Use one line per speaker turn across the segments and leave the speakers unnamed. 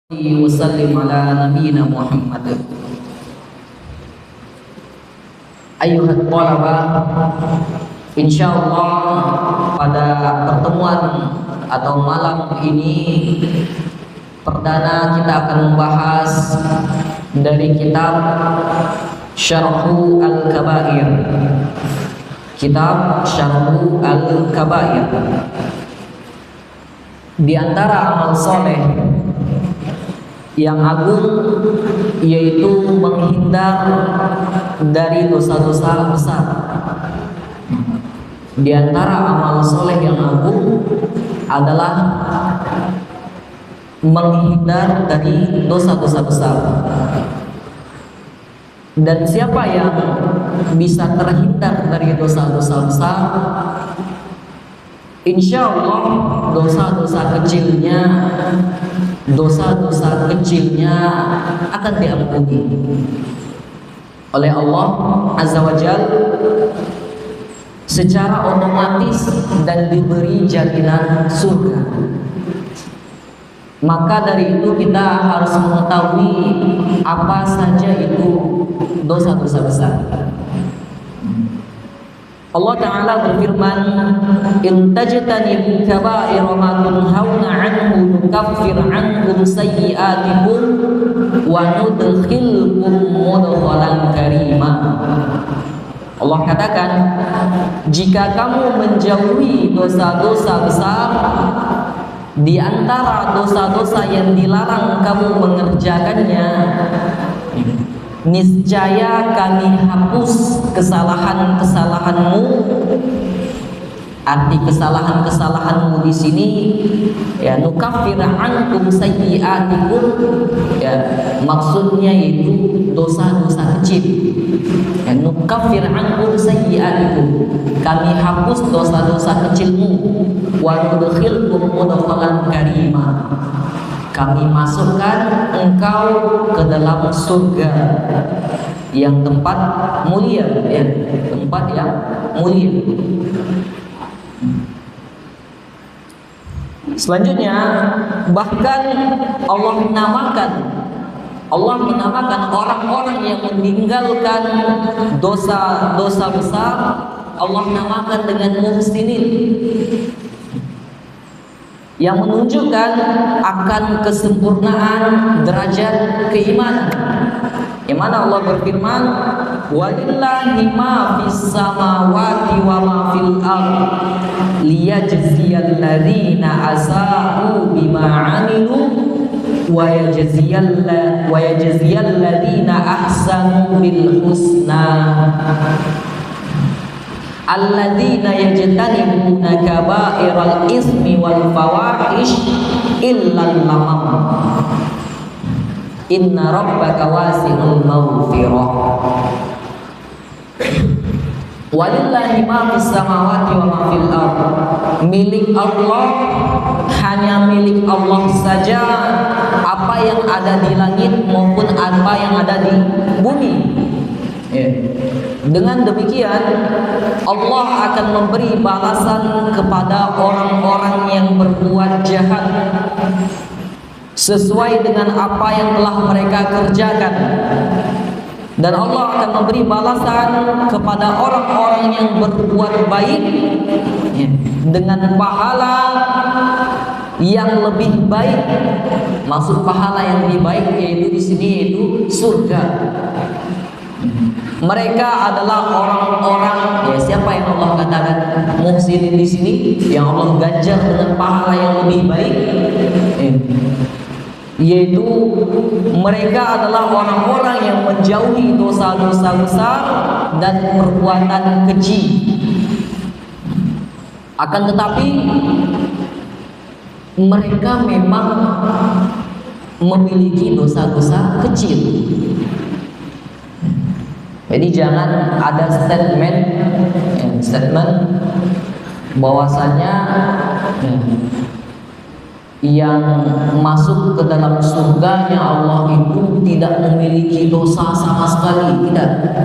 Wasallim ala nabiyina Muhammad. Ayuhat talaba, insyaallah pada pertemuan atau malam ini perdana kita akan membahas dari kitab Syarhu Al-Kabair. Kitab Syarhu Al-Kabair. Di antara amal soleh yang agung yaitu menghindar dari dosa-dosa besar. Di antara amal soleh yang agung adalah menghindar dari dosa-dosa besar. Dan siapa yang bisa terhindar dari dosa-dosa besar, insya Allah dosa-dosa kecilnya akan diampuni oleh Allah Azza wa Jalla secara otomatis dan diberi jaminan surga. Maka dari itu kita harus mengetahui apa saja itu dosa-dosa besar. Allah Ta'ala berfirman, "In tajtanibu kaba'ira ma tunhauna 'anhu nukaffir 'ankum sayyi'atikum wa nudkhilkum mudkhalan karima." Allah katakan, jika kamu menjauhi dosa-dosa besar, di antara dosa-dosa yang dilarang kamu mengerjakannya, niscaya kami hapus kesalahan-kesalahanmu. Arti kesalahan-kesalahanmu di sini ya nukaffir ankum sayyi'atikum, ya maksudnya itu dosa-dosa kecil. Ya nukaffir ankum sayyi'atikum, kami hapus dosa-dosa kecilmu. Wa nudkhilkum mudkhalan karima, kami masukkan engkau ke dalam surga yang tempat mulia, ya, tempat yang mulia. Selanjutnya, bahkan Allah menamakan orang-orang yang meninggalkan dosa-dosa besar, Allah namakan dengan muhsinin, yang menunjukkan akan kesempurnaan derajat keimanan. Yang mana Allah berfirman, "Walillahi ma fis samawati wa ma fil ardh liyajziyal ladzina asa'u bima 'amilu wa yajziyal ladzina ahsanu bil husna." Alladzina yajtanibuna kaba'iral ismi wal fawahish illal lamam inna rabbaka wasi'ul maghfirah. Walillahi ma fis samawati wa ma fil ardh, milik Allah, hanya milik Allah saja apa yang ada di langit maupun apa yang ada di bumi. Dengan demikian Allah akan memberi balasan kepada orang-orang yang berbuat jahat sesuai dengan apa yang telah mereka kerjakan, dan Allah akan memberi balasan kepada orang-orang yang berbuat baik dengan pahala yang lebih baik. Maksud pahala yang lebih baik yaitu di sini yaitu surga. Mereka adalah orang-orang, ya, siapa yang Allah katakan muhsinin di sini, yang Allah ganjar dengan pahala yang lebih baik, yaitu mereka adalah orang-orang yang menjauhi dosa-dosa besar dan perbuatan keji. Akan tetapi mereka memang memiliki dosa-dosa kecil. Jadi jangan ada statement bahwasanya yang masuk ke dalam surganya Allah itu tidak memiliki dosa sama sekali, tidak.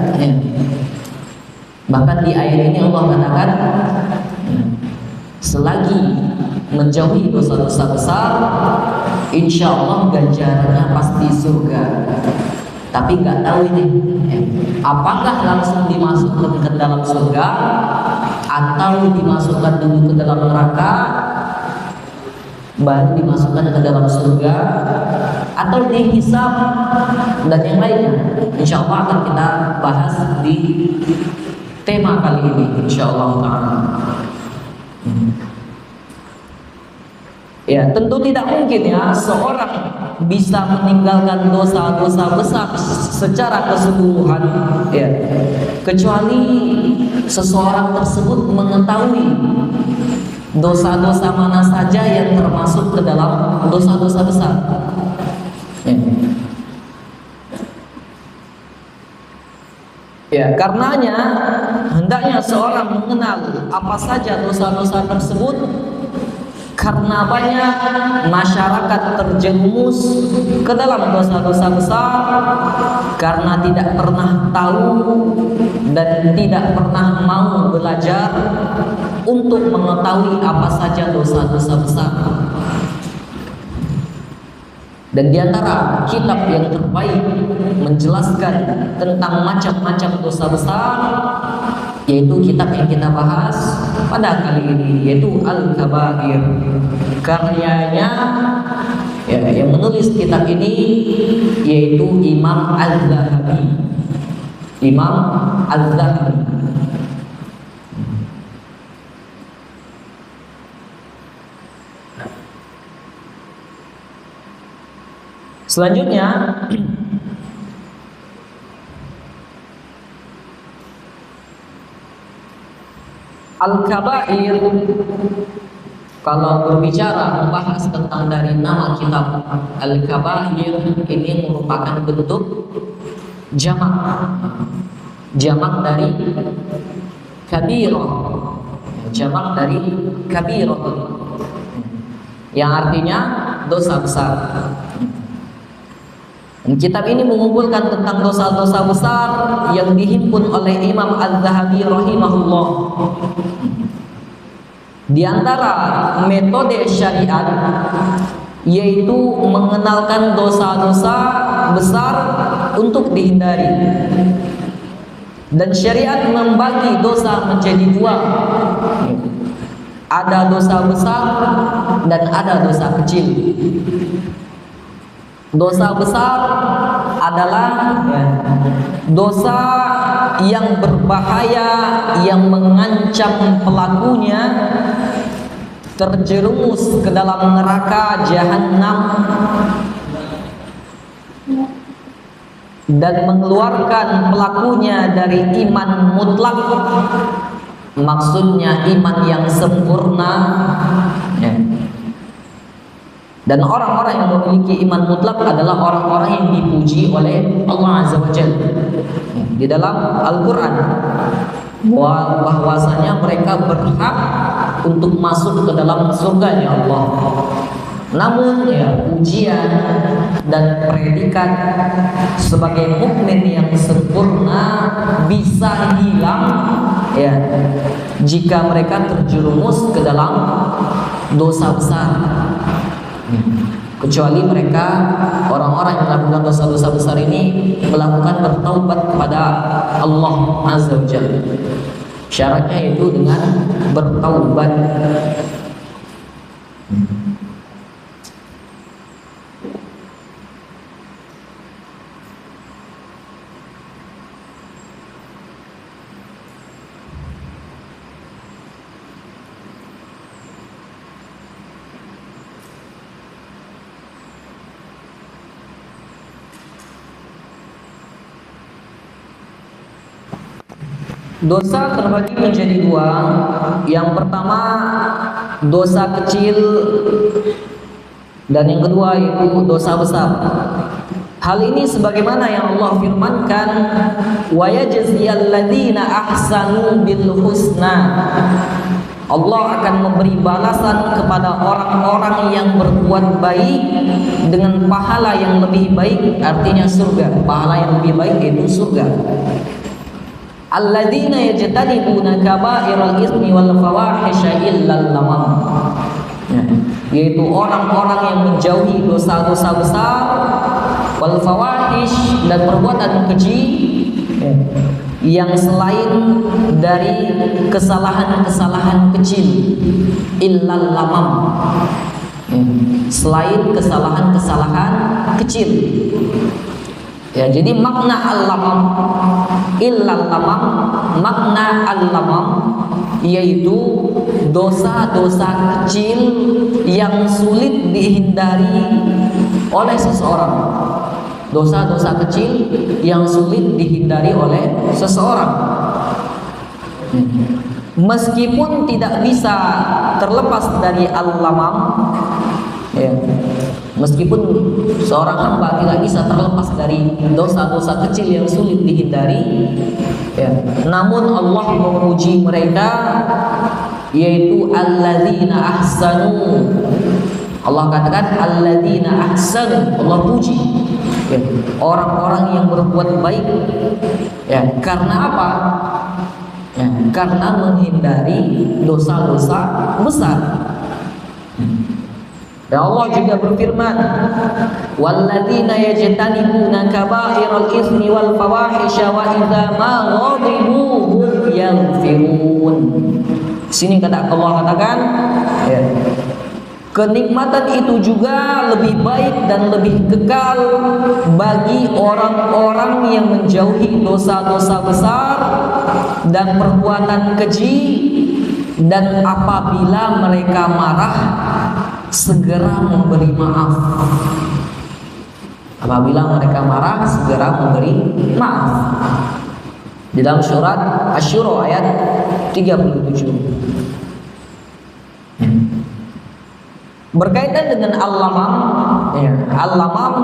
Bahkan di ayat ini Allah katakan, selagi menjauhi dosa-dosa besar, insya Allah ganjarannya pasti surga. Tapi nggak tahu ini, apakah langsung dimasukkan ke dalam surga atau dimasukkan dulu ke dalam neraka, baru dimasukkan ke dalam surga, atau dihisab dan yang lainnya. Insya Allah akan kita bahas di tema kali ini, insya Allah ta'ala. Ya, tentu tidak mungkin ya seorang bisa meninggalkan dosa-dosa besar secara keseluruhan, ya, kecuali seseorang tersebut mengetahui dosa-dosa mana saja yang termasuk ke dalam dosa-dosa besar. Ya. Ya, karenanya hendaknya seorang mengenal apa saja dosa-dosa tersebut. Karena banyak masyarakat terjerumus ke dalam dosa-dosa besar karena tidak pernah tahu dan tidak pernah mau belajar untuk mengetahui apa saja dosa-dosa besar. Dan di antara kitab yang terbaik menjelaskan tentang macam-macam dosa besar, yaitu kitab yang kita bahas pada kali ini, yaitu Al-Kabair, karyanya ya, yang menulis kitab ini yaitu Imam Al-Zahabi. Imam Al-Zahabi. Selanjutnya Al-Kabair, kalau berbicara membahas tentang dari nama kitab Al-Kabair, ini merupakan bentuk jamak dari kabirah, jamak dari kabirah, yang artinya dosa besar. Kitab ini mengumpulkan tentang dosa-dosa besar yang dihimpun oleh Imam Al-Zahabi rahimahullah. Di antara metode syariat yaitu mengenalkan dosa-dosa besar untuk dihindari. Dan syariat membagi dosa menjadi dua. Ada dosa besar dan ada dosa kecil. Dosa besar adalah dosa yang berbahaya, yang mengancam pelakunya terjerumus ke dalam neraka jahanam dan mengeluarkan pelakunya dari iman mutlak. Maksudnya iman yang sempurna, ya. Dan orang-orang yang memiliki iman mutlak adalah orang-orang yang dipuji oleh Allah Azza wa Jalla di dalam Al-Quran, bahwasanya mereka berhak untuk masuk ke dalam surganya Allah. Namun ya, ujian dan predikat sebagai mukmin yang sempurna bisa hilang ya jika mereka terjerumus ke dalam dosa besar. Kecuali mereka orang-orang yang melakukan dosa-dosa besar ini melakukan bertaubat kepada Allah Azza wa Jalla. Syaratnya itu dengan bertaubat. Dosa terbagi menjadi dua. Yang pertama dosa kecil, dan yang kedua itu dosa besar. Hal ini sebagaimana yang Allah firmankan, wa yajziyal ladzina ahsanu bil husna. Allah akan memberi balasan kepada orang-orang yang berbuat baik dengan pahala yang lebih baik, artinya surga. Pahala yang lebih baik itu surga. Alladzina yajtanibuna kaba'iral ismi wal fawahisha illal lamam. yaitu orang-orang yang menjauhi dosa-dosa besar, wal fawahish, dan perbuatan keji, yang selain dari kesalahan-kesalahan kecil, illal lamam, selain kesalahan-kesalahan kecil. Ya, jadi makna al-lamam, illal lamam, makna al-lamam yaitu dosa-dosa kecil yang sulit dihindari oleh seseorang. Dosa-dosa kecil yang sulit dihindari oleh seseorang. Meskipun tidak bisa terlepas dari al-lamam, ya, meskipun seorang hamba tidak bisa terlepas dari dosa-dosa kecil yang sulit dihindari, ya, namun Allah memuji mereka, yaitu alladzina ahsanu. Allah katakan alladzina ahsanu, Allah puji, ya, orang-orang yang berbuat baik. Ya, karena apa? Ya, karena menghindari dosa-dosa besar. Dan Allah juga berfirman, walladzina yajtanibuna kaba'iral itsmi wal fawahisha wa idza ma ghadibu hum yaghfirun. Sini Allah katakan, ya, kenikmatan itu juga lebih baik dan lebih kekal bagi orang-orang yang menjauhi dosa-dosa besar dan perbuatan keji, dan apabila mereka marah segera memberi maaf. Apabila mereka marah segera memberi maaf. Di dalam surat Asy-Syura ayat 37. Berkaitan dengan al-lamam, ya, al-lamam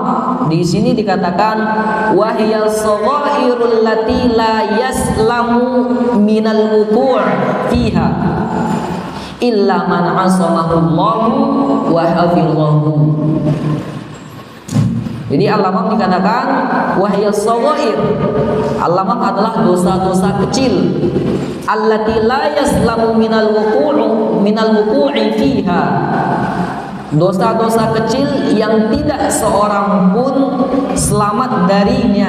di sini dikatakan wahiyal saghairul lati la yaslamu minal wuqu' fiha illa man asamahullahu wa hafizallahu. Jadi al-lamam dikatakan wahiyal saghair. Al-lamam adalah dosa-dosa kecil allati la yaslamu minal wuqu'i fiha. Dosa-dosa kecil yang tidak seorang pun selamat darinya.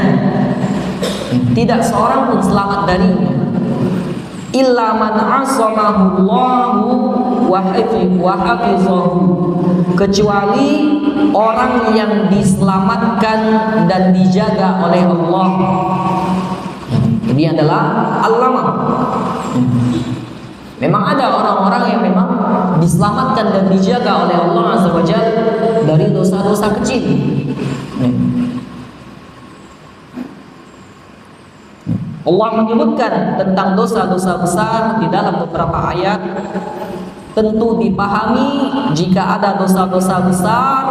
Tidak seorang pun selamat darinya. Illa man asamahullahu wa hafizahu, kecuali orang yang diselamatkan dan dijaga oleh Allah. Ini adalah al-lamam. Memang ada orang-orang yang memang diselamatkan dan dijaga oleh Allah Azza wa Jalla dari dosa-dosa kecil. Allah menyebutkan tentang dosa-dosa besar di dalam beberapa ayat. Tentu dipahami, jika ada dosa-dosa besar,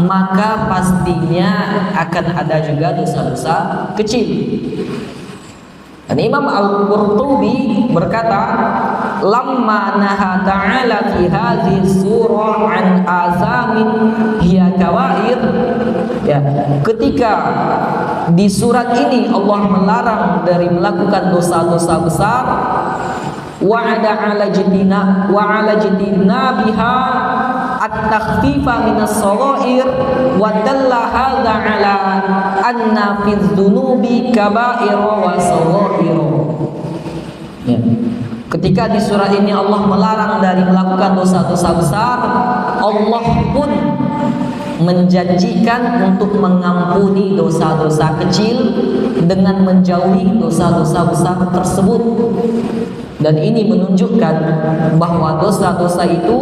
maka pastinya akan ada juga dosa-dosa kecil. Dan Imam Al-Qurtubi berkata, lamma naha ta'ala fi hadhihi surah an azamin hiya kawair, ya, ketika di surat ini Allah melarang dari melakukan dosa-dosa besar, wa'ada 'ala jidina biha at-takhfifa minas saghair wa dalla hadza 'ala anna fi dzunubi kaba'ira wa saghair. Ya. Ketika di surah ini Allah melarang dari melakukan dosa-dosa besar, Allah pun menjanjikan untuk mengampuni dosa-dosa kecil dengan menjauhi dosa-dosa besar tersebut. Dan ini menunjukkan bahwa dosa-dosa itu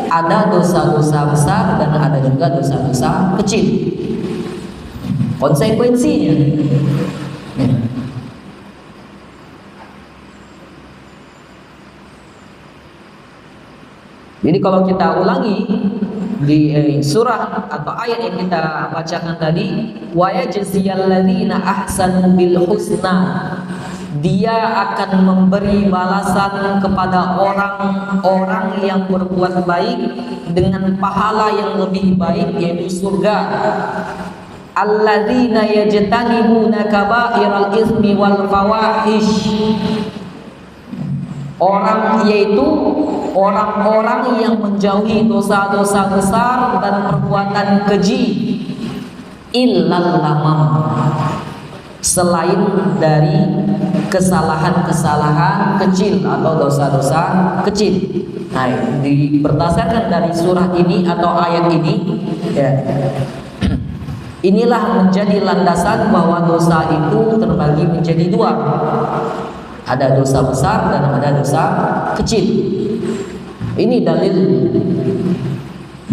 ada dosa-dosa besar dan ada juga dosa-dosa kecil. Konsekuensinya, jadi kalau kita ulangi di surah atau ayat yang kita bacakan tadi, wa yajziyal ladzina ahsanu bil husna, dia akan memberi balasan kepada orang-orang yang berbuat baik dengan pahala yang lebih baik, yaitu surga. Alladzina yajtanibuna kaba'iral itsmi wal fawahish, orang yaitu orang-orang yang menjauhi dosa-dosa besar dan perbuatan keji, illal lamam, selain dari kesalahan-kesalahan kecil atau dosa-dosa kecil. Nah, berdasarkan dari surah ini atau ayat ini, ya, inilah menjadi landasan bahwa dosa itu terbagi menjadi dua. Ada dosa besar dan ada dosa kecil. Ini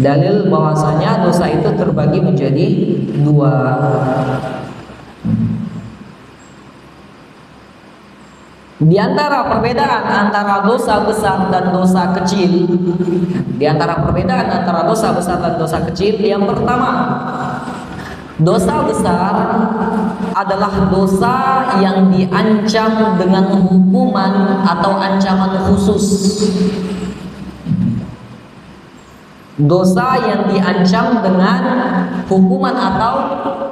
dalil bahwasanya dosa itu terbagi menjadi dua. Di antara perbedaan antara dosa besar dan dosa kecil, yang pertama, dosa besar adalah dosa yang diancam dengan hukuman atau ancaman khusus. Dosa yang diancam dengan hukuman atau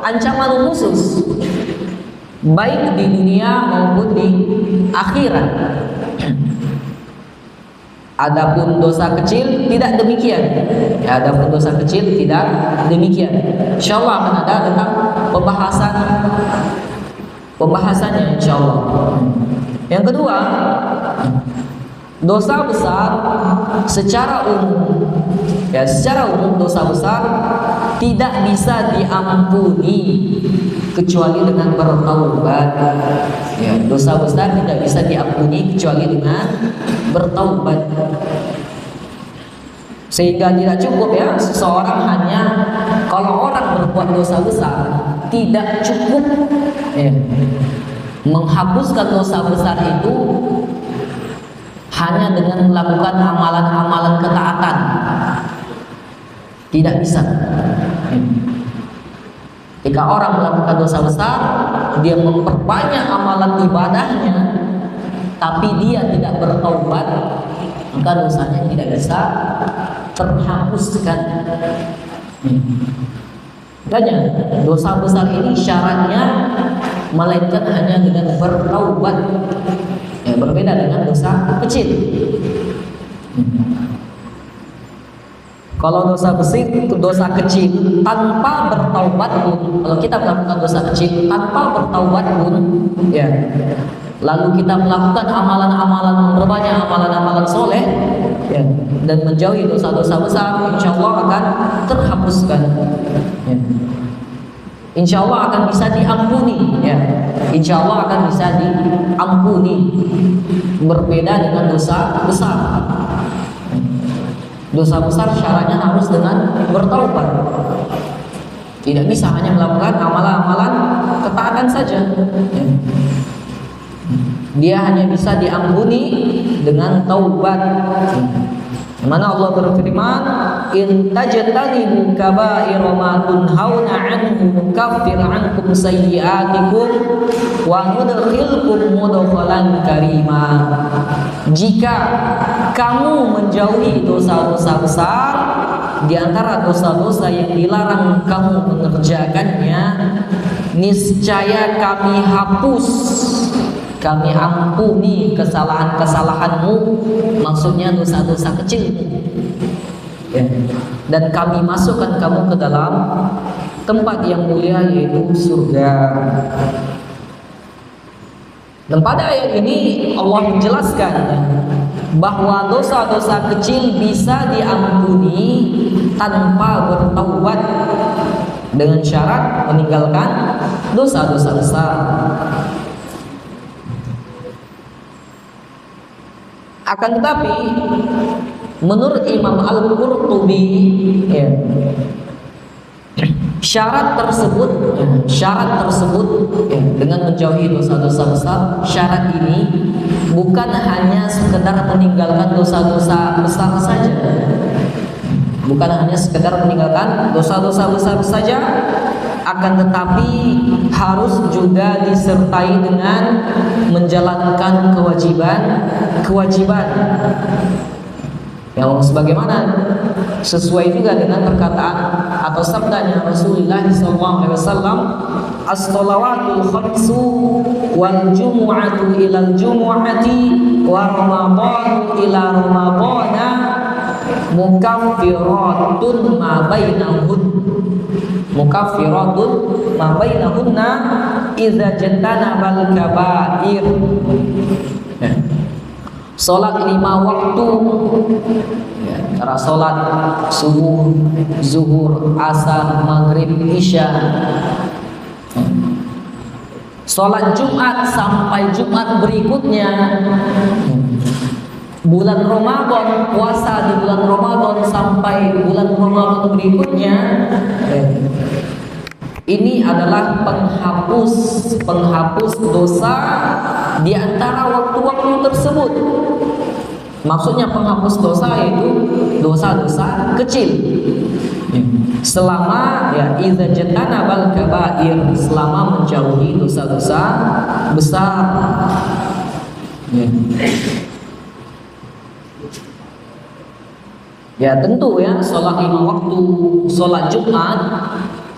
ancaman khusus, baik di dunia maupun di akhirat. Adapun dosa kecil tidak demikian. Insyaallah akan ada tentang pembahasannya insyaallah. Yang kedua, dosa besar secara umum dosa besar tidak bisa diampuni kecuali dengan bertaubat. Ya, dosa besar tidak bisa diampuni kecuali dengan bertaubat. Sehingga tidak cukup ya seseorang hanya, kalau orang berbuat dosa besar tidak cukup ya, menghapuskan dosa besar itu hanya dengan melakukan amalan-amalan ketaatan. Tidak bisa. Ketika orang melakukan dosa besar, dia memperbanyak amalan ibadahnya, tapi dia tidak bertaubat, maka dosanya tidak bisa terhapuskan. Makanya dosa besar ini syaratnya melainkan hanya dengan bertaubat. Ya, berbeda dengan dosa kecil. Kalau dosa kecil tanpa bertaubat pun, kalau kita melakukan dosa kecil tanpa bertaubat pun, ya, lalu kita melakukan amalan-amalan, berbanyak amalan-amalan soleh, ya, dan menjauhi dosa-dosa besar, insya Allah akan terhapuskan. Ya. Insya Allah akan bisa diampuni, ya. Insya Allah akan bisa diampuni. Berbeda dengan dosa besar. Dosa besar syaratnya harus dengan bertaubat. Tidak bisa hanya melakukan amalan-amalan ketaatan saja. Dia hanya bisa diampuni dengan taubat. Mana Allah berfirman, "In tajtanibu kaba'ira ma tunhauna 'anhu nukaffir 'ankum sayyi'atikum wa nudkhilkum mudkhalan karima." Jika kamu menjauhi dosa-dosa besar, di antara dosa-dosa yang dilarang kamu mengerjakannya, niscaya kami hapus, kami ampuni kesalahan-kesalahanmu, maksudnya dosa-dosa kecil, ya. Dan kami masukkan kamu ke dalam tempat yang mulia, yaitu surga. Dan pada ayat ini Allah menjelaskan bahwa dosa-dosa kecil bisa diampuni tanpa bertaubat, dengan syarat meninggalkan dosa-dosa besar. Akan tetapi menurut Imam Al-Qurtubi, ya, syarat tersebut ya, dengan menjauhi dosa-dosa besar, syarat ini bukan hanya sekedar meninggalkan dosa-dosa besar saja, bukan hanya sekedar meninggalkan dosa-dosa besar saja, akan tetapi harus juga disertai dengan menjalankan kewajiban yang sebagaimana sesuai juga dengan perkataan atau sabdanya Rasulullah SAW, as-shalawatul khamsu wal jumu'atu ilal jumu'ati wa ramadhanu ila ramadhana mukaffiratun ma bainahun mukaffiratun ma bainahunna idza jantanabal kaba'ir. Salat 5 waktu, cara salat subuh, zuhur, asar, maghrib, isya. Salat Jumat sampai Jumat berikutnya. Bulan Ramadan, puasa di bulan Ramadan sampai bulan Ramadan berikutnya. Ini adalah penghapus dosa di antara waktu-waktu tersebut. Maksudnya penghapus dosa itu dosa-dosa kecil. Selama idza jantanabal kaba'ir, selama menjauhi dosa-dosa besar. Ya tentu ya, sholat 5 waktu, sholat Jumat,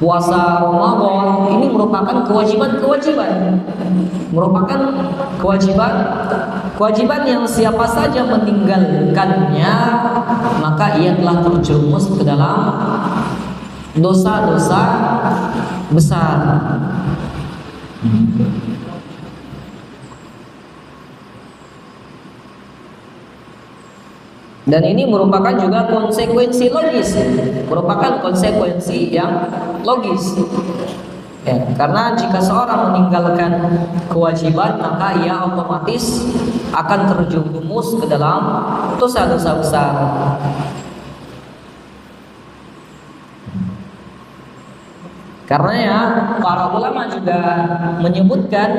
puasa Ramadan, ini merupakan kewajiban-kewajiban. Merupakan kewajiban yang siapa saja meninggalkannya, maka ia telah terjerumus ke dalam dosa-dosa besar. Dan ini merupakan juga konsekuensi logis, merupakan konsekuensi yang logis. Karena jika seorang meninggalkan kewajiban, maka ia otomatis akan terjerumus ke dalam dosa-dosa besar. Karena ya para ulama juga menyebutkan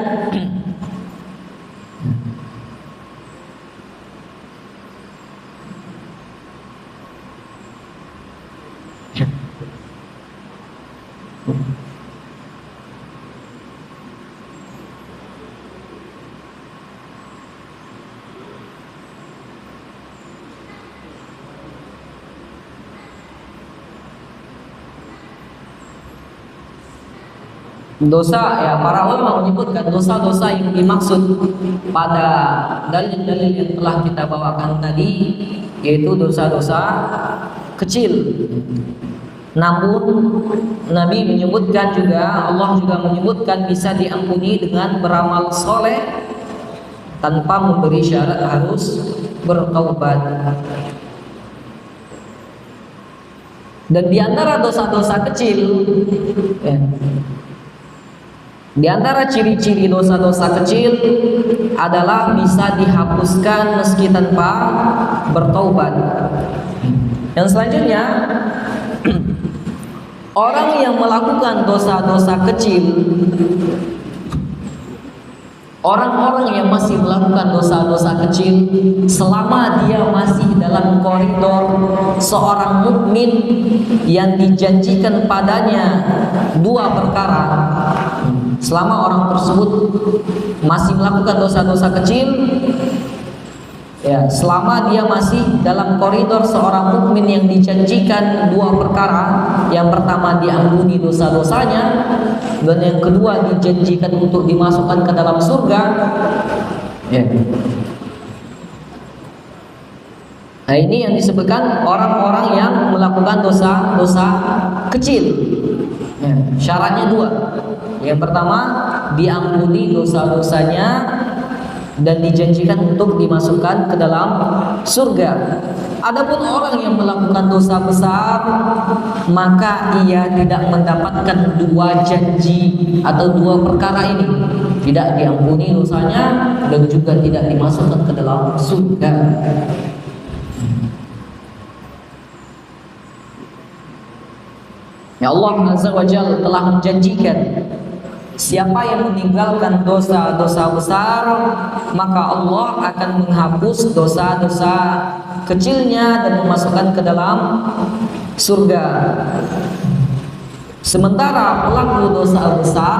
dosa, ya para ulama menyebutkan dosa-dosa yang dimaksud pada dalil-dalil yang telah kita bawakan tadi, yaitu dosa-dosa kecil. Namun Nabi menyebutkan juga, Allah juga menyebutkan bisa diampuni dengan beramal soleh tanpa memberi syarat harus bertaubat. Dan di antara dosa-dosa kecil, di antara ciri-ciri dosa-dosa kecil adalah bisa dihapuskan meski tanpa bertaubat. Yang selanjutnya, orang yang melakukan dosa-dosa kecil, orang-orang yang masih melakukan dosa-dosa kecil selama dia masih dalam koridor seorang mukmin yang dijanjikan padanya 2 perkara. Selama orang tersebut masih melakukan dosa-dosa kecil, selama dia masih dalam koridor seorang mukmin yang dijanjikan 2 perkara. Yang pertama diampuni dosa-dosanya, dan yang kedua dijanjikan untuk dimasukkan ke dalam surga. Nah, ini yang disebutkan orang-orang yang melakukan dosa-dosa kecil. Syaratnya 2. Yang pertama diampuni dosa-dosanya dan dijanjikan untuk dimasukkan ke dalam surga. Adapun orang yang melakukan dosa besar, maka ia tidak mendapatkan 2 janji atau 2 perkara ini. Tidak diampuni dosanya dan juga tidak dimasukkan ke dalam surga. Ya, Allah Azza wa Jalla telah menjanjikan, siapa yang meninggalkan dosa-dosa besar, maka Allah akan menghapus dosa-dosa kecilnya dan memasukkan ke dalam surga. Sementara pelaku dosa besar,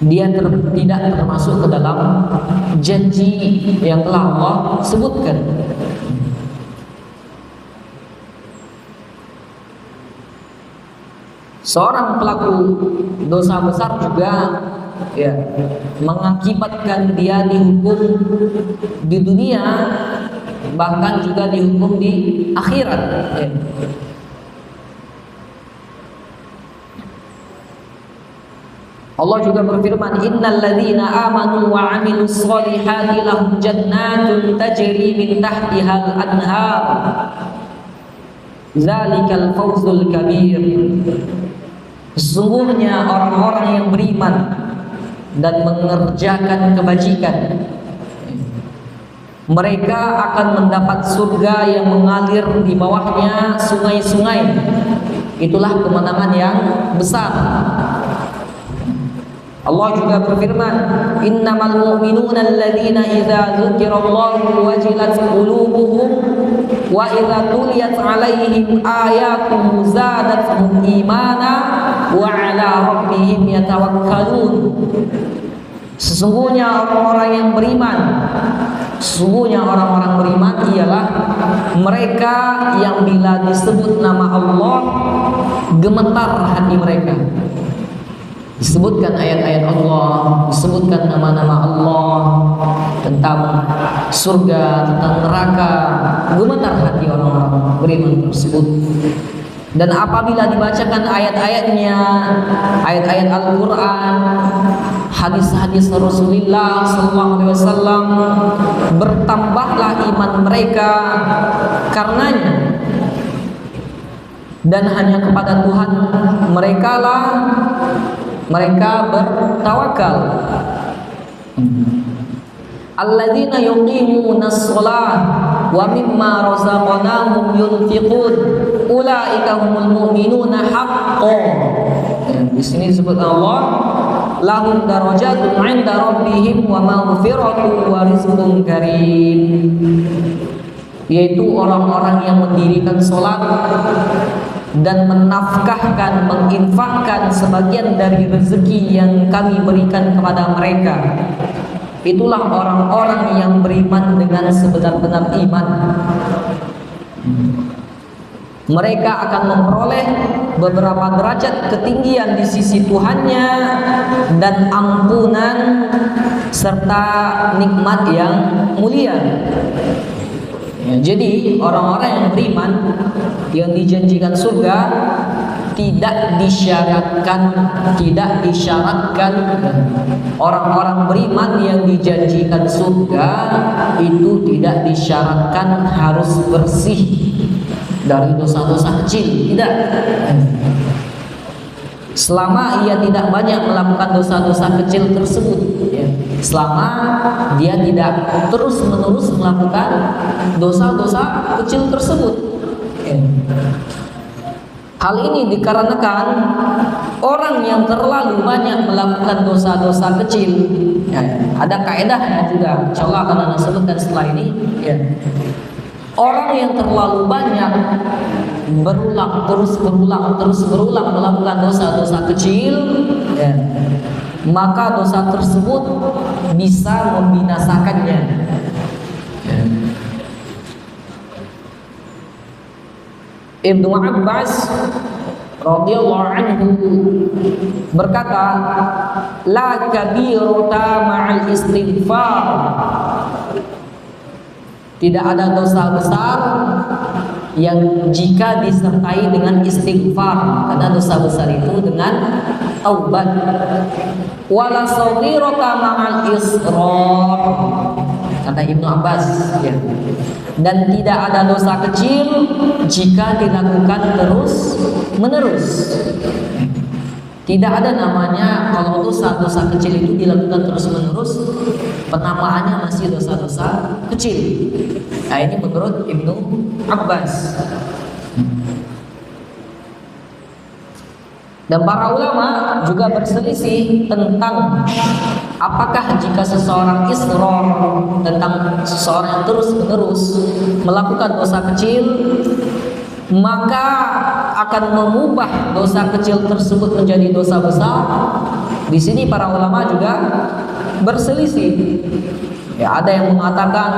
dia tidak termasuk ke dalam janji yang telah Allah sebutkan. Seorang pelaku dosa besar juga ya mengakibatkan dia dihukum di dunia, bahkan juga dihukum di akhirat ya. Allah juga berfirman, innal ladzina amanu wa 'amilus sholihati lahum jannatun tajri min tahtihal anhar zalikal fawzul kabir. Sesungguhnya orang-orang yang beriman dan mengerjakan kebajikan, mereka akan mendapat surga yang mengalir di bawahnya sungai-sungai. Itulah kemenangan yang besar. Allah juga berfirman, innamal mu'minuna alladzina idza dzukirallahu wajilat qulubuhum wa idza tuliyat 'alaihim ayatuhu zadatuhum imana wa 'ala rabbihim yatawakkalun. Sesungguhnya orang-orang yang beriman, sesungguhnya orang-orang beriman ialah mereka yang bila disebut nama Allah gemetar hati mereka. Disebutkan ayat-ayat Allah, disebutkan nama-nama Allah, tentang surga, tentang neraka, gemetar hati orang-orang beriman tersebut. Dan apabila dibacakan ayat-ayatnya, ayat-ayat Al-Quran, hadis-hadis Rasulullah SAW, bertambahlah iman mereka karenanya. Dan hanya kepada Tuhan mereka lah mereka bertawakal. Alladzina yuqimunas shalah wa mimma razaqnahum yunfiqun ulaika humul mu'minuna haqqan. Di sini disebut Allah, lahum darajatun 'inda rabbihim wa maghfiratun wa rizqun karim. Yaitu orang-orang yang mendirikan salat dan menafkahkan, menginfakkan sebagian dari rezeki yang kami berikan kepada mereka. Itulah orang-orang yang beriman dengan sebenar-benar iman. Mereka akan memperoleh beberapa derajat ketinggian di sisi Tuhannya dan ampunan serta nikmat yang mulia. Ya, jadi orang-orang yang beriman yang dijanjikan surga tidak disyaratkan orang-orang beriman yang dijanjikan surga itu tidak disyaratkan harus bersih dari dosa-dosa kecil, tidak. Selama ia tidak banyak melakukan dosa-dosa kecil tersebut ya. Selama dia tidak terus-menerus melakukan dosa-dosa kecil tersebut ya. Hal ini dikarenakan orang yang terlalu banyak melakukan dosa-dosa kecil ya, ada kaedahnya juga, insyaallah akan saya sebutkan setelah ini ya. Orang yang terlalu banyak terus berulang melakukan dosa-dosa kecil ya, maka dosa tersebut bisa membinasakannya ya. Ibnu Abbas radhiyallahu anhu berkata, la kabirata ma'al istighfar. Tidak ada dosa besar yang jika disertai dengan istighfar, karena dosa besar itu dengan taubat. Wala saghirata ma'al israr, kata Ibnu Abbas ya. Dan tidak ada dosa kecil jika dilakukan terus menerus. Tidak ada namanya kalau dosa-dosa kecil itu dilakukan terus menerus, penamaannya masih dosa-dosa kecil. Nah, ini menurut Ibnu Abbas. Dan para ulama juga berselisih tentang apakah jika seseorang israr, tentang seseorang yang terus-menerus melakukan dosa kecil, maka akan mengubah dosa kecil tersebut menjadi dosa besar. Di sini para ulama juga berselisih. Ya, ada yang mengatakan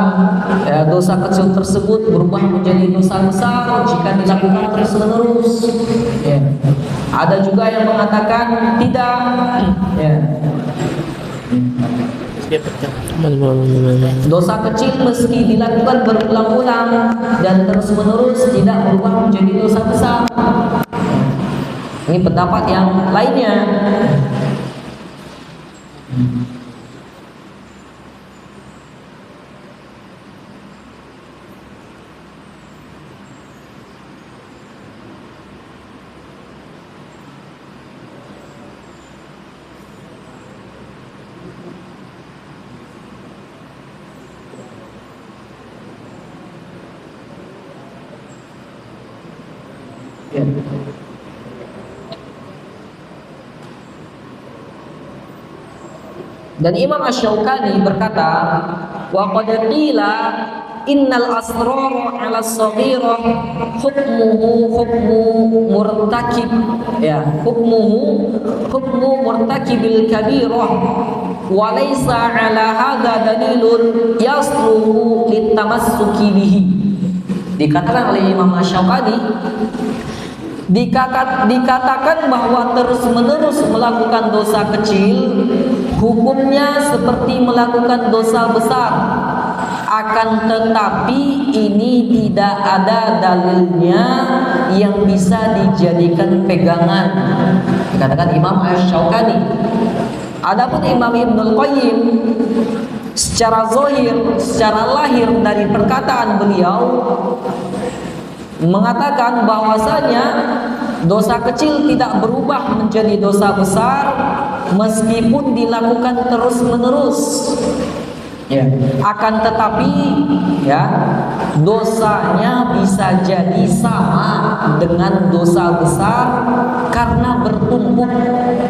ya, dosa kecil tersebut berubah menjadi dosa besar jika dilakukan terus-menerus. Ya. Ada juga yang mengatakan tidak. Ya. Dosa kecil meski dilakukan berulang-ulang dan terus-menerus tidak berubah menjadi dosa besar. Ini pendapat yang lainnya. Ya. Dan Imam Asy-Syaukani berkata, wa qad qila innal asrar 'ala as-saghirah hukmuhu hukmu murtakib, ya, hukmu murtakibil kabirah wa laysa 'ala hadza dalilun yasluhu litamassuki bihi. Dikatakan oleh Imam Asy-Syaukani, dikatakan bahwa terus-menerus melakukan dosa kecil hukumnya seperti melakukan dosa besar. Akan tetapi ini tidak ada dalilnya yang bisa dijadikan pegangan, dikatakan Imam Asy-Syaukani. Adapun Imam Ibnul Qayyim secara zahir, secara lahir dari perkataan beliau mengatakan bahwasanya dosa kecil tidak berubah menjadi dosa besar meskipun dilakukan terus-menerus. Ya, akan tetapi ya, dosanya bisa jadi sama dengan dosa besar karena bertumpuk.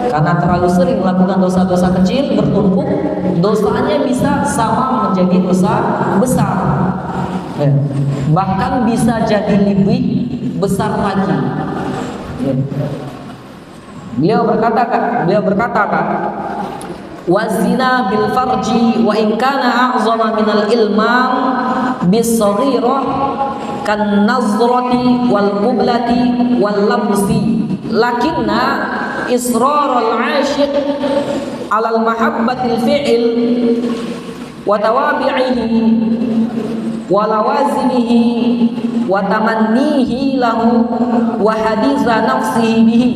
Karena terlalu sering melakukan dosa-dosa kecil bertumpuk, dosanya bisa sama menjadi dosa besar. Ya. Bahkan bisa jadi lebih besar lagi. Ya. Beliau berkata kan, wazina bil farji wa in kana a'zama minal ilmam bis saghirah kan nazrati wal qiblati wal lamsi lakinna israr al 'ashiq 'ala al mahabbatil fi'l wa tawabi'ihi wa lawazimihi wa tamannihi lahu wa haditha nafsihi bihi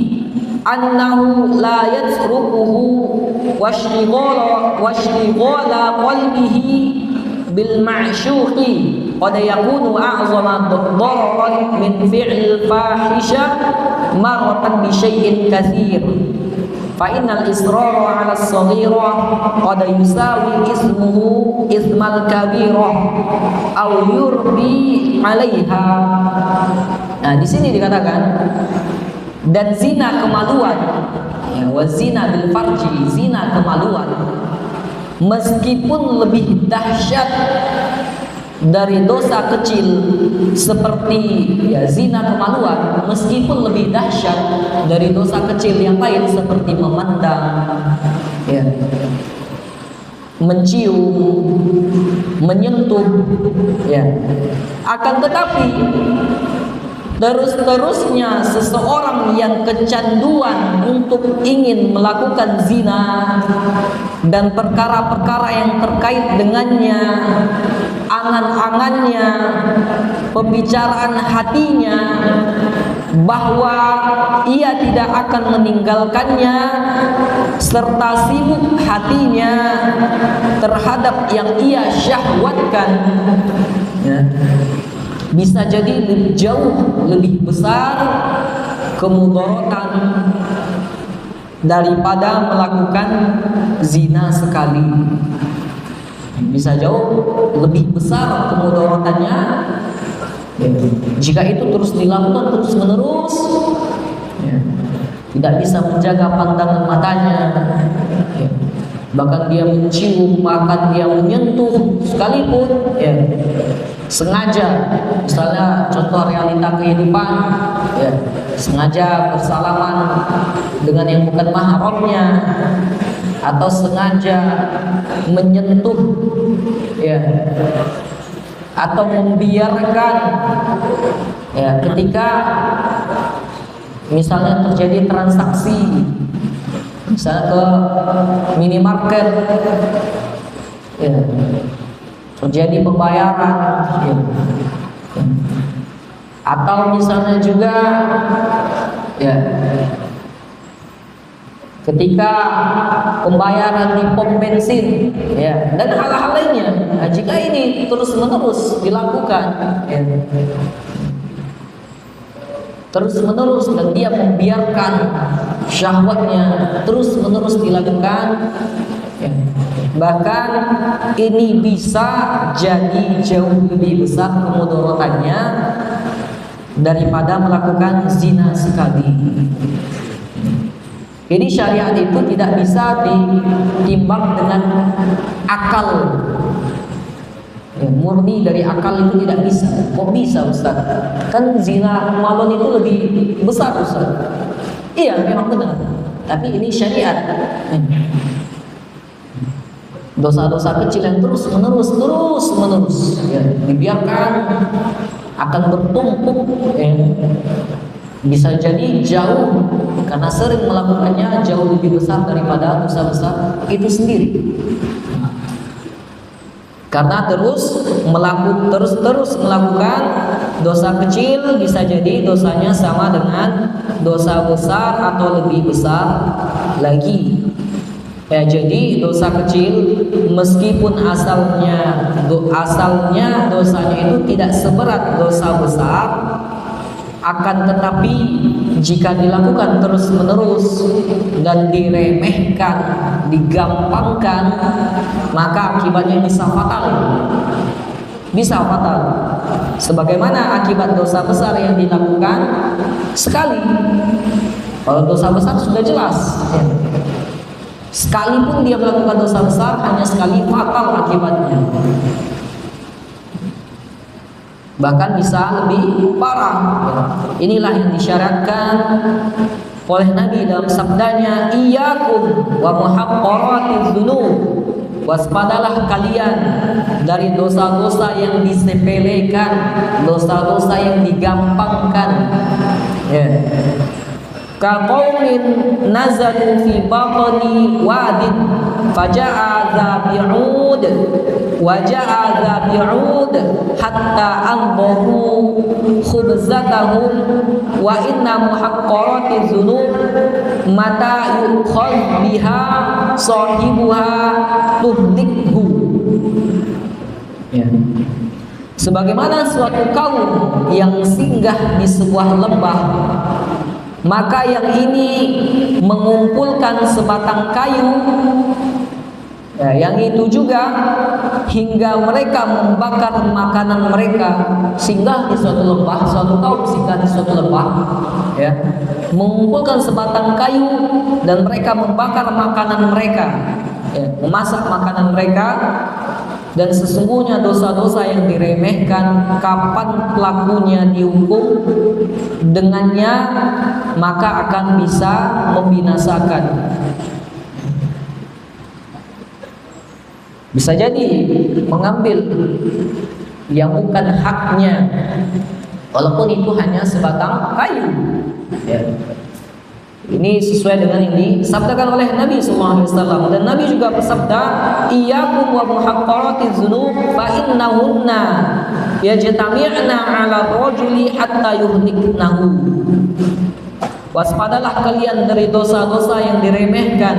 annahu la yatrukuhu washtighala qalbihi bil ma'syuqi qad yakunu a'zama dararan min fi'l fahisha maratan bi syai'in katsir fa innal israra 'ala as-saghirah qad yusawi ismuhu ismal kabirah aw yurbi 'alaiha. Nah, di sini dikatakan dan zina kemaluan, ya, wazina bil farji, zina kemaluan, meskipun lebih dahsyat dari dosa kecil seperti ya, zina kemaluan, meskipun lebih dahsyat dari dosa kecil yang lain seperti memandang, ya, mencium, menyentuh, ya, akan tetapi terus-terusnya seseorang yang kecanduan untuk ingin melakukan zina dan perkara-perkara yang terkait dengannya, angan-angannya, pembicaraan hatinya, bahwa ia tidak akan meninggalkannya, serta sibuk hatinya terhadap yang ia syahwatkan, ya, bisa jadi jauh lebih besar kemudaratan daripada melakukan zina sekali. Bisa jauh lebih besar kemudaratannya jika itu terus dilakukan terus menerus, ya, tidak bisa menjaga pandangan matanya, ya, bahkan dia mencium, bahkan dia menyentuh sekalipun, ya, sengaja, misalnya contoh realita kehidupan, ya, sengaja bersalaman dengan yang bukan mahramnya, atau sengaja menyentuh, ya, atau membiarkan, ya, ketika misalnya terjadi transaksi, misalnya ke minimarket, ya, terjadi pembayaran, ya, atau misalnya juga, ya, ketika pembayaran di pom bensin, ya, dan hal-hal lainnya. Nah, jika ini terus-menerus dilakukan, ya, terus-menerus, dan dia membiarkan syahwatnya terus-menerus dilakukan, ya, bahkan ini bisa jadi jauh lebih besar kemudaratannya daripada melakukan zina sekali. Jadi syariat itu tidak bisa ditimbang dengan akal, ya, murni dari akal itu tidak bisa. Kok bisa, Ustaz? Kan zina malon itu lebih besar, Ustaz. Iya, memang benar. Tapi ini syariat. Dosa-dosa kecil yang terus menerus ya, dibiarkan akan bertumpuk, ya. Bisa jadi jauh, karena sering melakukannya, jauh lebih besar daripada dosa besar itu sendiri. Karena terus melakukan dosa kecil, bisa jadi dosanya sama dengan dosa besar atau lebih besar lagi. Ya, jadi dosa kecil meskipun asalnya dosanya itu tidak seberat dosa besar, akan tetapi jika dilakukan terus-menerus dan diremehkan, digampangkan, maka akibatnya bisa fatal. Bisa fatal. Sebagaimana akibat dosa besar yang dilakukan sekali. Kalau dosa besar sudah jelas, ya. Sekalipun dia melakukan dosa besar, hanya sekali, fatal akibatnya. Bahkan bisa lebih parah. Inilah yang disyaratkan oleh Nabi dalam sabdanya, iyyakum wa muhaqqaratiz dzunub, waspadalah kalian dari dosa-dosa yang disepelekan, dosa-dosa yang digampangkan, ya. Kaqaumin nazalu fi batni wadin faja'a dhabi'ud wa ja'a dhabi'ud hatta anbahu khubzatahum wa inna muhaqqaratiz dzunub mata yukhadh biha sahibuha tuhdikhu, ya. Sebagaimana suatu kaum yang singgah di sebuah lembah, maka yang ini mengumpulkan sebatang kayu, ya, yang itu juga hingga mereka membakar makanan mereka. Singgah di suatu lembah, suatu kaum singgah di suatu lembah, ya, mengumpulkan sebatang kayu dan mereka membakar makanan mereka, ya, memasak makanan mereka. Dan sesungguhnya dosa-dosa yang diremehkan, kapan pelakunya dihukum dengannya, maka akan bisa membinasakan. Bisa jadi mengambil yang bukan haknya, walaupun itu hanya sebatang kayu, ya. Ini sesuai dengan yang disabdakan oleh Nabi SAW. Dan Nabi juga bersabda, iyyakum wa muhaqqaratiz dzunub fa innahunna yajtami'na 'ala rajuli hatta yuhliknahu. Waspadalah kalian dari dosa-dosa yang diremehkan.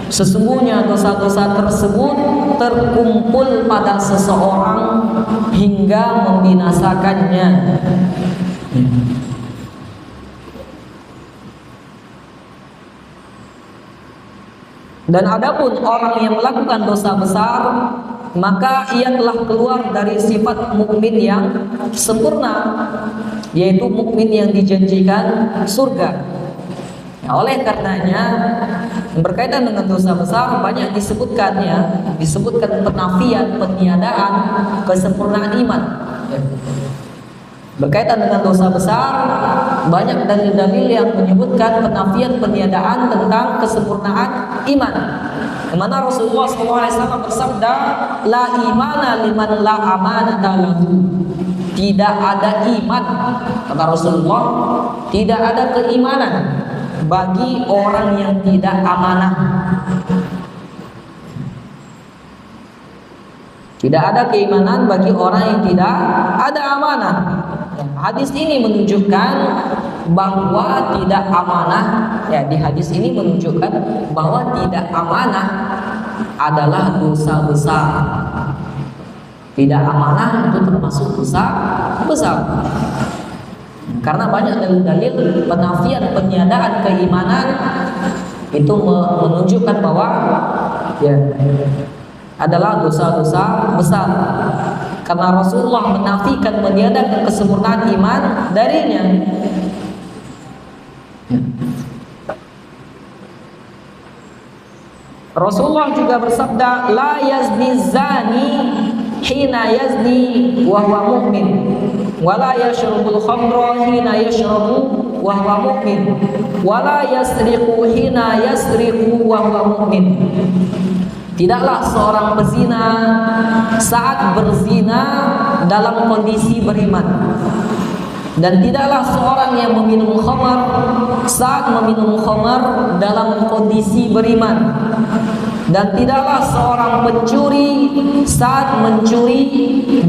Sesungguhnya dosa-dosa tersebut terkumpul pada seseorang hingga membinasakannya. Dan adapun orang yang melakukan dosa besar, maka ia telah keluar dari sifat mukmin yang sempurna, yaitu mukmin yang dijanjikan surga. Ya, oleh karenanya berkaitan dengan dosa besar banyak disebutkan penafian, peniadaan kesempurnaan iman. Ya. Berkaitan dengan dosa besar, banyak dalil-dalil yang menyebutkan penafian peniadaan tentang kesempurnaan iman. Di mana Rasulullah SAW bersabda, la imana liman la amanata lahu. Tidak ada iman, kata Rasulullah, tidak ada keimanan bagi orang yang tidak amanah. Tidak ada keimanan bagi orang yang tidak ada amanah. Hadis ini menunjukkan bahwa tidak amanah, ya, di hadis ini menunjukkan bahwa tidak amanah adalah dosa besar. Tidak amanah itu termasuk dosa besar. Karena banyak dalil-dalil penafian peniadaan keimanan itu menunjukkan bahwa ya adalah dosa-dosa besar. Karena Rasulullah menafikan meniadakan kesempurnaan iman darinya. Rasulullah juga bersabda, la yazni zani hina yazni wa huwa mu'min, wa la yashrabul khamra hina yashrabu wa huwa mu'min, wa la yasriqu hina yasriqu wa huwa mu'min. Tidaklah seorang pezina saat berzina dalam kondisi beriman, dan tidaklah seorang yang meminum khamar saat meminum khamar dalam kondisi beriman, dan tidaklah seorang pencuri saat mencuri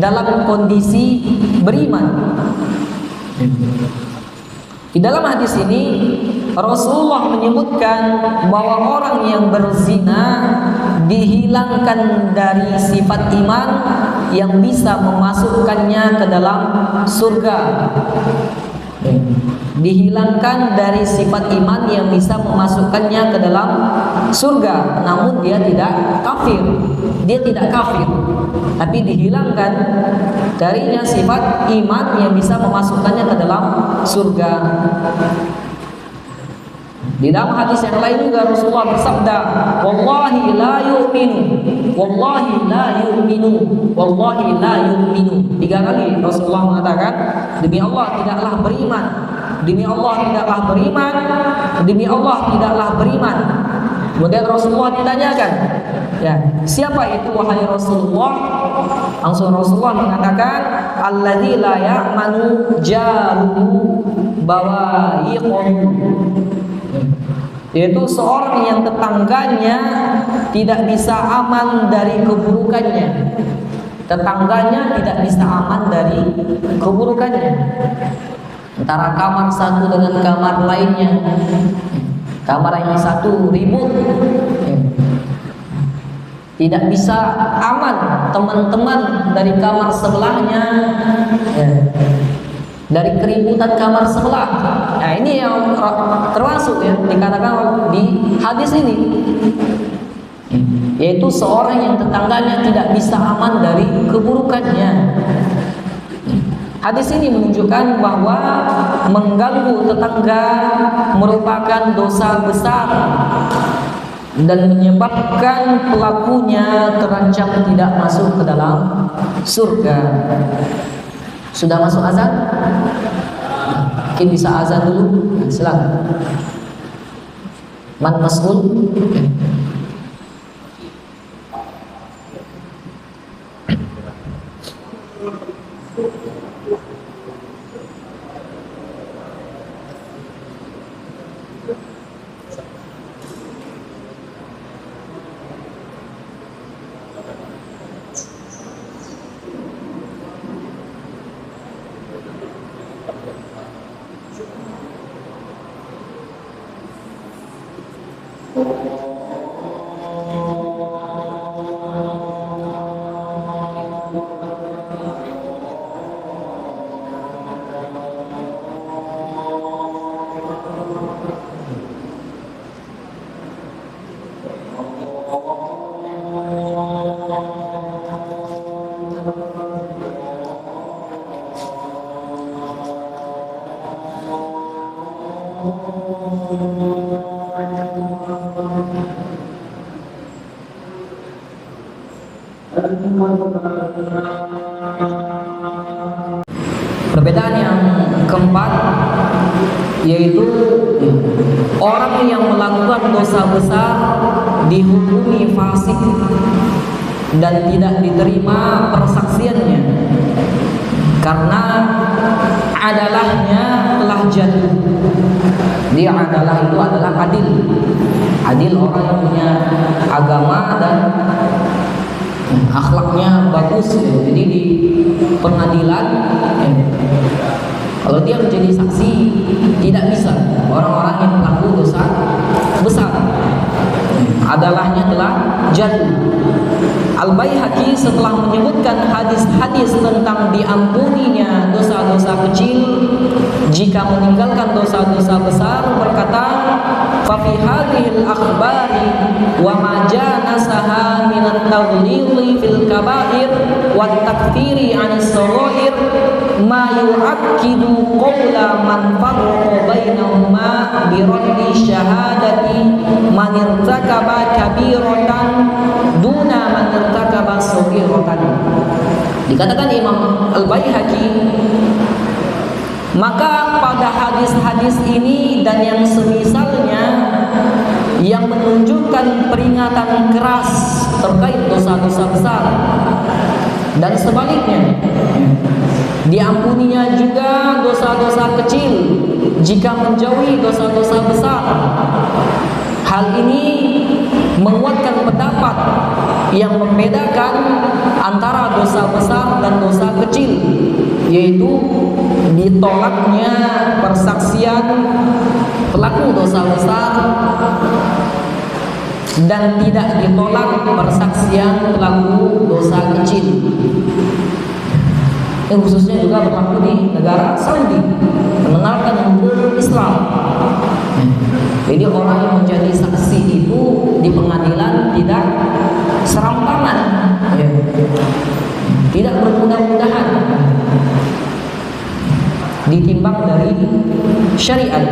dalam kondisi beriman. Di dalam hadis ini Rasulullah menyebutkan bahwa orang yang berzina dihilangkan dari sifat iman yang bisa memasukkannya ke dalam surga. Dihilangkan dari sifat iman yang bisa memasukkannya ke dalam surga, namun dia tidak kafir. Dia tidak kafir, tapi dihilangkan darinya sifat iman yang bisa memasukkannya ke dalam surga. Di dalam hadis yang lain juga Rasulullah bersabda, wallahi la yu'minu, wallahi la yu'minu, wallahi la yu'minu. 3 kali Rasulullah mengatakan, demi Allah tidaklah beriman, demi Allah tidaklah beriman, demi Allah tidaklah beriman. Kemudian Rasulullah ditanyakan, ya, siapa itu wahai Rasulullah? Langsung Rasulullah mengatakan, alladzi la ya'manu jaruhu bawa'iqum, yaitu seorang yang tetangganya tidak bisa aman dari keburukannya. Tetangganya tidak bisa aman dari keburukannya. Antara kamar satu dengan kamar lainnya, kamar yang satu ribut, tidak bisa aman teman-teman dari kamar sebelahnya, dari keributan kamar sebelah. Nah, ini yang termasuk ya dikatakan di hadis ini, yaitu seorang yang tetangganya tidak bisa aman dari keburukannya. Hadis ini menunjukkan bahwa mengganggu tetangga merupakan dosa besar dan menyebabkan pelakunya terancam tidak masuk ke dalam surga. Sudah masuk azan? Mungkin bisa azan dulu. Silakan. Man mas'ul? Perbedaan yang keempat yaitu orang yang melakukan dosa besar dihukumi fasik dan tidak diterima persaksiannya karena adalahnya telah jatuh. Dia adalah itu adalah adil. Adil orang yang punya agama dan akhlaknya bagus. Jadi di pengadilan kalau dia menjadi saksi tidak bisa orang-orang yang melakukan dosa besar. Adalahnya telah jatuh. Al-Baihaqi setelah menyebutkan hadis-hadis tentang diampuninya dosa-dosa kecil jika meninggalkan dosa-dosa besar berkata, fa fi hadhil akhbari wa ma janasaha min at-tawlili fil kaba'ir wa at-takfiri 'anis saghair ma yu'akkidu qawla man farraqa bainahuma bi raddi syahadati man irtakaba kabiratan duna man irtakaba saghiratan. Dikatakan Imam Al-Baihaqi, maka pada hadis-hadis ini dan yang semisalnya yang menunjukkan peringatan keras terkait dosa-dosa besar dan sebaliknya diampuninya juga dosa-dosa kecil jika menjauhi dosa-dosa besar. Hal ini menguatkan pendapat yang membedakan antara dosa besar dan dosa kecil, yaitu ditolaknya persaksian pelaku dosa besar dan tidak ditolak persaksian pelaku dosa kecil. Ini khususnya juga berlaku di negara Saudi, mengenalkan hukum Islam. Jadi orang yang menjadi saksi itu di pengadilan tidak serampangan, tidak bermudah-mudahan, ditimbang dari syariat.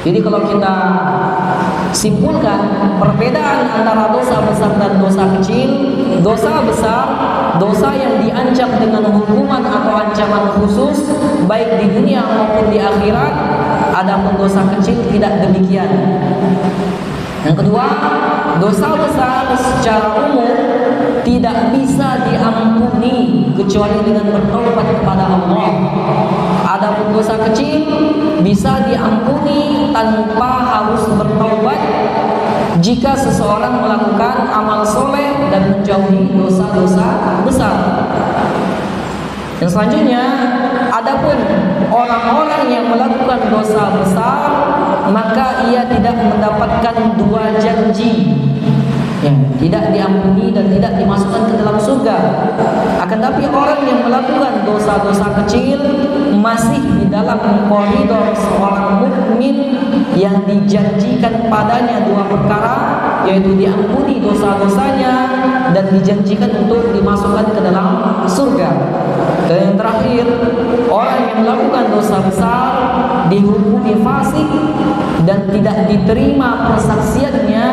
Jadi kalau kita simpulkan perbedaan antara dosa besar dan dosa kecil, dosa besar, dosa yang diancam dengan hukuman atau ancaman khusus baik di dunia maupun di akhirat. Adapun dosa kecil tidak demikian. Yang kedua, dosa besar secara umum tidak bisa diampuni kecuali dengan bertobat kepada Allah. Adapun dosa kecil bisa diampuni tanpa harus bertobat jika seseorang melakukan amal soleh dan menjauhi dosa-dosa besar. Yang selanjutnya, adapun orang-orang yang melakukan dosa besar, maka ia tidak mendapatkan dua janji, tidak diampuni dan tidak dimasukkan ke dalam surga. Akan tapi orang yang melakukan dosa-dosa kecil masih di dalam koridor seorang mukmin yang dijanjikan padanya dua perkara, yaitu diampuni dosa-dosanya dan dijanjikan untuk dimasukkan ke dalam surga. Dan yang terakhir, orang yang melakukan dosa besar dihukumi fasik dan tidak diterima persaksiannya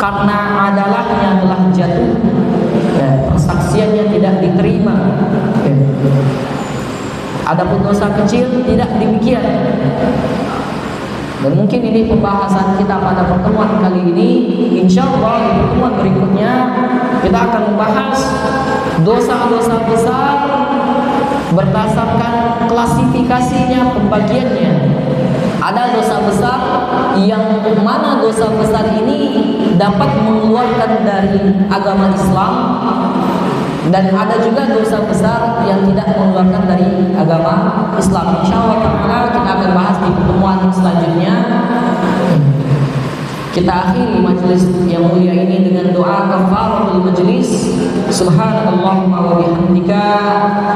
karena adalahnya telah jatuh, persaksiannya tidak diterima. Adapun dosa kecil tidak demikian. Dan mungkin ini pembahasan kita pada pertemuan kali ini. Insya Allah di pertemuan berikutnya kita akan membahas dosa-dosa besar berdasarkan klasifikasinya, pembagiannya. Ada dosa besar yang mana dosa besar ini dapat mengeluarkan dari agama Islam, dan ada juga dosa besar yang tidak mengeluarkan dari agama Islam. Insyaallah kita akan bahas di pertemuan selanjutnya. Kita akhiri majelis yang mulia ini dengan doa kafaratul majlis. Subhanallahumma wa bihamdika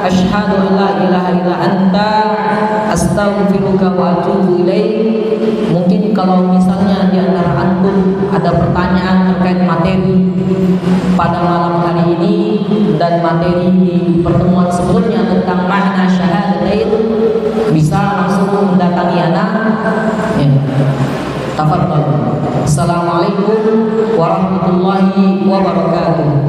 asyhadu an la ilaha illa anta astaghfiruka wa atubu ilaik. Mungkin kalau misalnya di antara antum ada pertanyaan terkait materi pada malam hari ini dan materi di pertemuan sebelumnya tentang makna syahadatain, bisa langsung mendatangi anak. Tafadhal. Assalamualaikum warahmatullahi wabarakatuh.